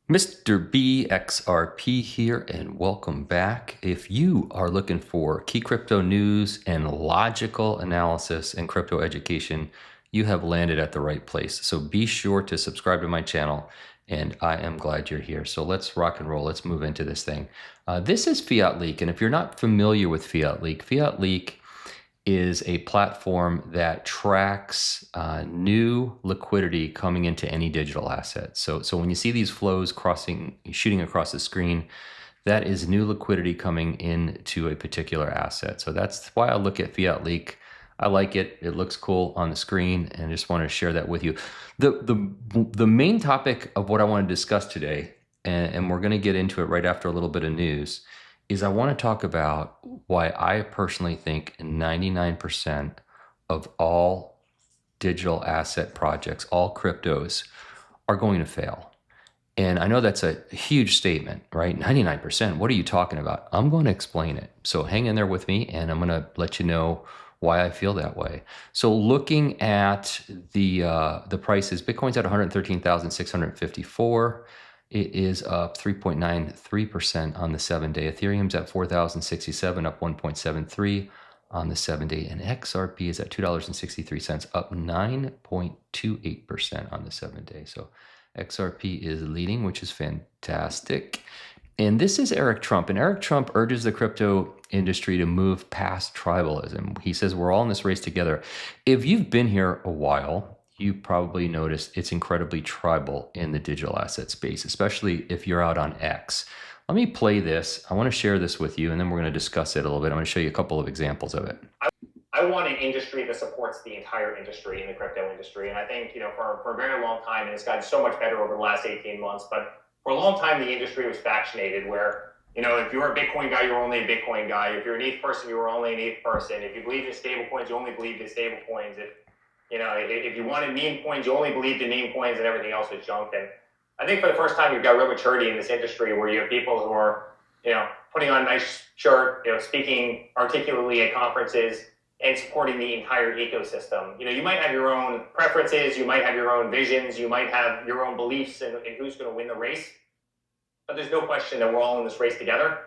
Mr. XRP here, and welcome back. If you are looking for key crypto news and logical analysis and crypto education, you have landed at the right place. So be sure to subscribe to my channel, and I am glad you're here. So let's rock and roll. Let's move into this thing. This is Fiat Leak, and if you're not familiar with Fiat Leak is a platform that tracks new liquidity coming into any digital asset. So when you see these flows shooting across the screen, that is new liquidity coming into a particular asset. So that's why I look at Fiat Leak. I like it. It looks cool on the screen, and I just want to share that with you. The main topic of what I want to discuss today, and we're going to get into it right after a little bit of news, is I want to talk about why I personally think 99% of all digital asset projects, all cryptos, are going to fail. And I know that's a huge statement, right? 99%, what are you talking about? I'm going to explain it. So hang in there with me, and I'm going to let you know why I feel that way. So looking at the prices, Bitcoin's at 113,654. It is up 3.93% on the 7-day. Ethereum's at 4,067, up 1.73 on the 7-day. And XRP is at $2.63, up 9.28% on the 7-day. So XRP is leading, which is fantastic. And this is Eric Trump. And Eric Trump urges the crypto industry to move past tribalism. He says, we're all in this race together. If you've been here a while, you probably noticed it's incredibly tribal in the digital asset space, especially if you're out on X. Let me play this. I want to share this with you, and then we're going to discuss it a little bit. I'm going to show you a couple of examples of it. I want an industry that supports the entire industry in the crypto industry. And I think, for a very long time, and it's gotten so much better over the last 18 months, but for a long time, the industry was factionated where, if you're a Bitcoin guy, you're only a Bitcoin guy. If you're an ETH person, you were only an ETH person. If you believe in stablecoins, you only believed in stablecoins. If you wanted meme coins, you only believed in meme coins, and everything else was junk. And I think for the first time, you've got real maturity in this industry where you have people who are, putting on a nice shirt, speaking articulately at conferences and supporting the entire ecosystem. You might have your own preferences, you might have your own visions, you might have your own beliefs in who's going to win the race. But there's no question that we're all in this race together.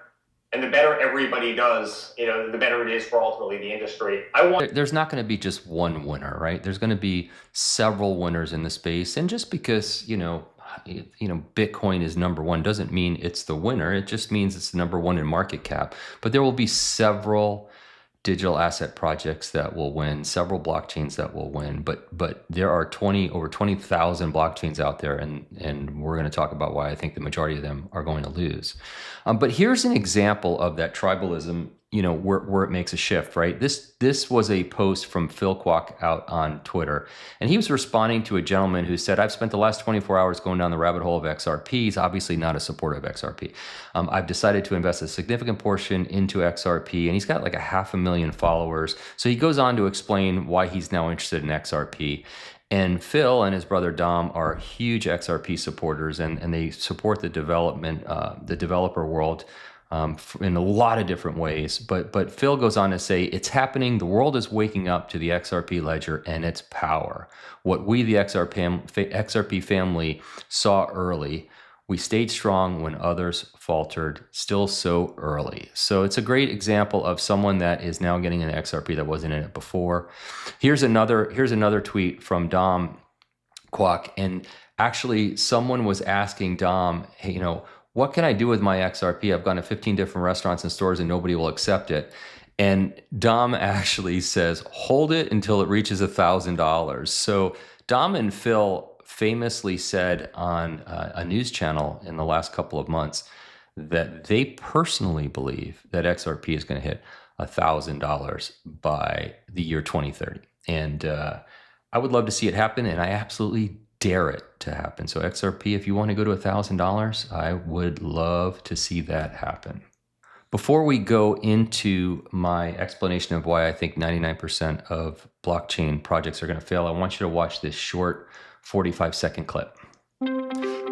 And the better everybody does, the better it is for ultimately the industry. There's not going to be just one winner, right? There's going to be several winners in the space. And just because, Bitcoin is number one doesn't mean it's the winner. It just means it's the number one in market cap. But there will be several digital asset projects that will win, several blockchains that will win, but there are over 20,000 blockchains out there, and we're going to talk about why I think the majority of them are going to lose. But here's an example of that tribalism, where it makes a shift, right? This was a post from Phil Kwok out on Twitter, and he was responding to a gentleman who said, I've spent the last 24 hours going down the rabbit hole of XRP. He's obviously not a supporter of XRP. I've decided to invest a significant portion into XRP, and he's got like 500,000 followers. So he goes on to explain why he's now interested in XRP. And Phil and his brother Dom are huge XRP supporters, and they support the development, the developer world, in a lot of different ways. But Phil goes on to say, it's happening. The world is waking up to the XRP ledger and its power. What we, the XRP family, saw early. We stayed strong when others faltered, still so early. So it's a great example of someone that is now getting an XRP that wasn't in it before. Here's another tweet from Dom Kwok, and actually someone was asking Dom, hey, what can I do with my XRP? I've gone to 15 different restaurants and stores and nobody will accept it. And Dom actually says, hold it until it reaches $1,000. So Dom and Phil famously said on a news channel in the last couple of months that they personally believe that XRP is going to hit $1,000 by the year 2030. And I would love to see it happen, and I absolutely dare it to happen. So XRP, if you want to go to $1,000, I would love to see that happen. Before we go into my explanation of why I think 99% of blockchain projects are going to fail, I want you to watch this short 45-second clip.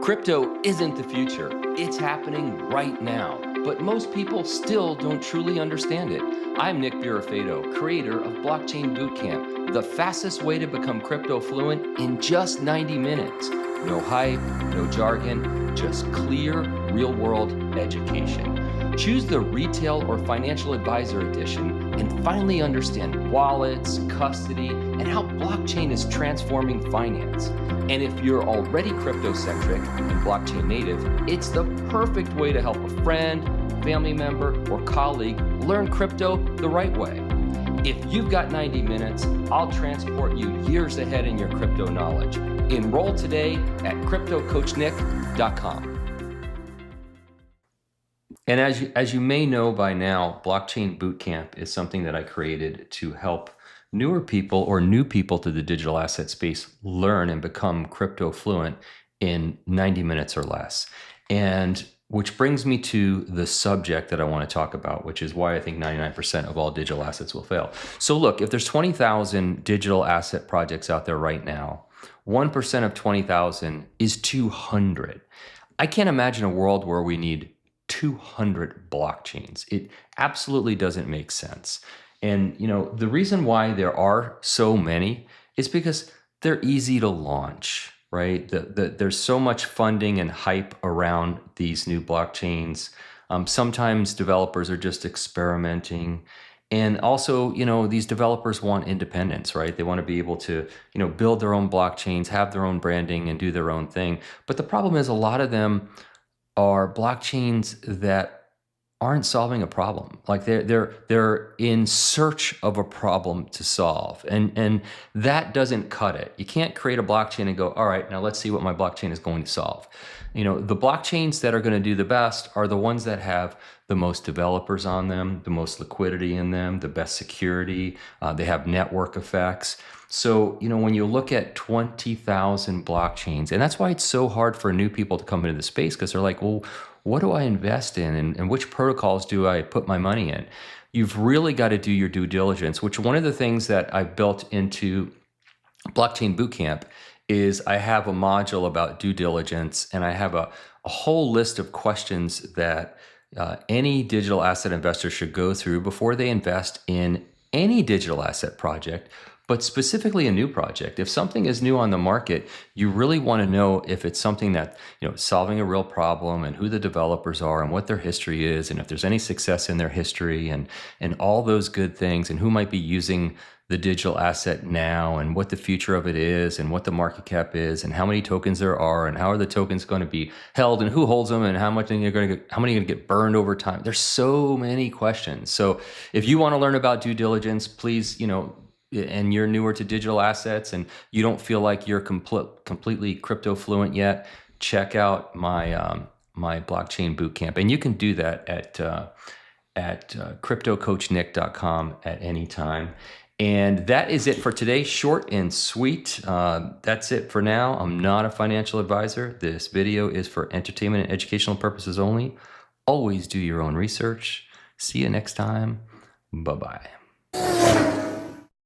Crypto isn't the future. It's happening right now, but most people still don't truly understand it. I'm Nick Birafedo, creator of Blockchain Bootcamp, the fastest way to become crypto fluent in just 90 minutes. No hype, no jargon, just clear, real-world education. Choose the Retail or Financial Advisor edition and finally understand wallets, custody, and how blockchain is transforming finance. And if you're already crypto-centric and blockchain native, it's the perfect way to help a friend, family member, or colleague learn crypto the right way. If you've got 90 minutes, I'll transport you years ahead in your crypto knowledge. Enroll today at cryptocoachnick.com. And as you may know by now, Blockchain Bootcamp is something that I created to help newer people or new people to the digital asset space learn and become crypto fluent in 90 minutes or less. And which brings me to the subject that I want to talk about, which is why I think 99% of all digital assets will fail. So look, if there's 20,000 digital asset projects out there right now, 1% of 20,000 is 200. I can't imagine a world where we need 200 blockchains. It absolutely doesn't make sense. And the reason why there are so many is because they're easy to launch, right? There's so much funding and hype around these new blockchains. Sometimes developers are just experimenting. And also, these developers want independence, right? They want to be able to, build their own blockchains, have their own branding, and do their own thing. But the problem is a lot of them are blockchains that aren't solving a problem. Like they're in search of a problem to solve, and that doesn't cut it. You can't create a blockchain and go, all right, now let's see what my blockchain is going to solve. The blockchains that are going to do the best are the ones that have the most developers on them, the most liquidity in them, the best security. They have network effects. So, when you look at 20,000 blockchains, and that's why it's so hard for new people to come into the space, because they're like, well, what do I invest in, and which protocols do I put my money in? You've really got to do your due diligence, which one of the things that I built into Blockchain Bootcamp is I have a module about due diligence, and I have a whole list of questions that any digital asset investor should go through before they invest in any digital asset project, but specifically a new project. If something is new on the market, you really want to know if it's something that, solving a real problem, and who the developers are, and what their history is, and if there's any success in their history, and all those good things, and who might be using the digital asset now, and what the future of it is, and what the market cap is, and how many tokens there are, and how are the tokens going to be held, and who holds them, and how many are going to get burned over time. There's so many questions. So if you want to learn about due diligence, please, and you're newer to digital assets and you don't feel like you're completely crypto fluent yet, check out my my blockchain bootcamp, and you can do that at cryptocoachnick.com at any time. And that is it for today. Short and sweet. That's it for now. I'm not a financial advisor. This video is for entertainment and educational purposes only. Always do your own research. See you next time. Bye-bye.